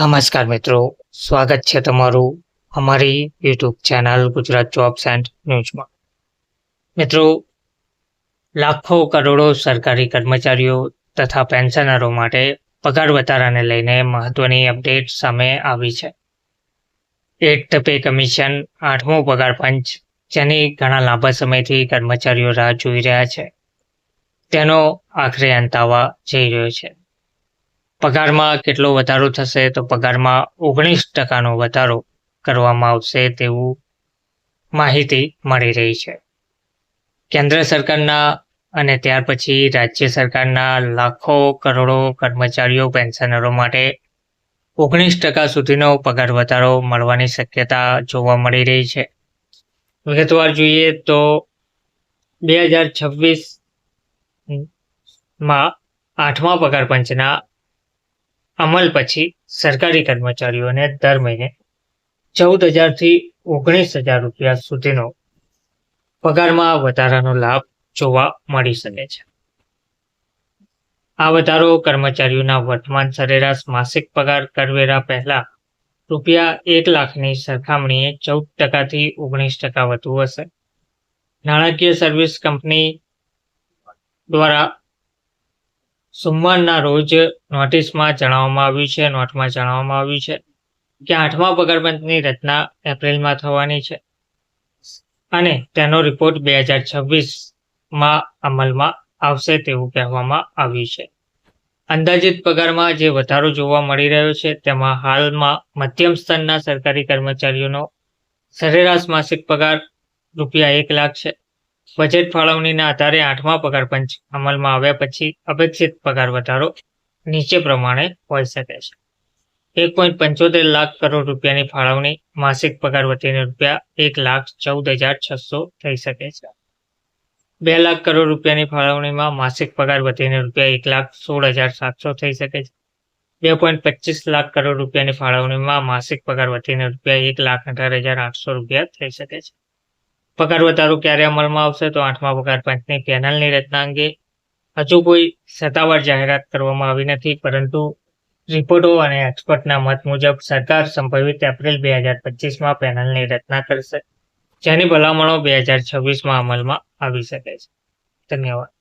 નમસ્કાર મિત્રો, સ્વાગત છે તમારું અમારી YouTube channel Gujarat jobs and ન્યૂઝમાં. મિત્રો, લાખો કરોડો સરકારી કર્મચારીઓ તથા પેન્શનરો માટે પગાર વધારાને લઈને મહત્વની અપડેટ સામે આવી છે. 8th પે કમિશન 8મો પગાર પંચ, જેની ઘણા લાંબા સમયથી કર્મચારીઓ રાહ જોઈ રહ્યા છે, તેનો આખરે અંત આવવા જઈ રહ્યો છે. પગારમાં કેટલો વધારો થશે? તો પગારમાં 19% વધારો કરવામાં આવશે તેવું માહિતી મળી રહી છે. કેન્દ્ર સરકારના અને ત્યાર પછી રાજ્ય સરકારના લાખો કરોડો કર્મચારીઓ પેન્શનરો માટે 19% સુધીનો પગાર વધારો મળવાની શક્યતા જોવા મળી રહી છે. વિગતવાર જોઈએ તો 2026માં 8મા પગાર પંચના અમલ પછી સરકારી કર્મચારીઓને દર મહિને 14,000 થી 19,000 રૂપિયા સુધીનો પગારમાં વધારાનો લાભ જોવા મળી શકે છે. આ વધારો કર્મચારીઓના વર્તમાન સરેરાશ માસિક પગાર કરવેરા પહેલા રૂપિયા 1 લાખની સરખામણીએ 14% થી 19% વધુ હશે. નાણાકીય સર્વિસ કંપની દ્વારા સોમવારના રોજ નોટમાં જણાવવામાં આવ્યું છે કે 8મા પગાર પંચની રચના એપ્રિલમાં થવાની છે અને તેનો રિપોર્ટ 2026માં અમલમાં આવશે તેવું કહેવામાં આવ્યું છે. અંદાજિત પગારમાં જે વધારો જોવા મળી રહ્યો છે તેમાં હાલમાં મધ્યમ સ્તરના સરકારી કર્મચારીઓનો સરેરાશ માસિક પગાર રૂપિયા 1 લાખ છે. બજેટ ફાળવણીના આધારે 8મા પગાર પંચ અમલમાં આવ્યા પછી અપેક્ષિત પગાર વધારો નીચે પ્રમાણે હોઈ શકે છે. 1.75 લાખ કરોડ રૂપિયાની ફાળવણી માસિક પગાર વધીને રૂપિયા 1,14,600 થઈ શકે છે. 2 લાખ કરોડ રૂપિયાની ફાળવણીમાં માસિક પગાર વધીને રૂપિયા 1,16,700 થઈ શકે છે. 2.25 લાખ કરોડ રૂપિયાની ફાળવણીમાં માસિક પગાર વધીને રૂપિયા 1,18,800 રૂપિયા થઈ શકે છે. પગાર વધારો ક્યારે અમલમાં આવશે? તો 8મા પગાર પંચની પેનલની રચના અંગે હજુ કોઈ સત્તાવાર જાહેરાત કરવામાં આવી નથી, પરંતુ રિપોર્ટો અને એક્સપર્ટના મત મુજબ સરકાર સંભવિત એપ્રિલ 2025માં પેનલની રચના કરશે, જેની ભલામણો 2026માં અમલમાં આવી શકે છે. ધન્યવાદ.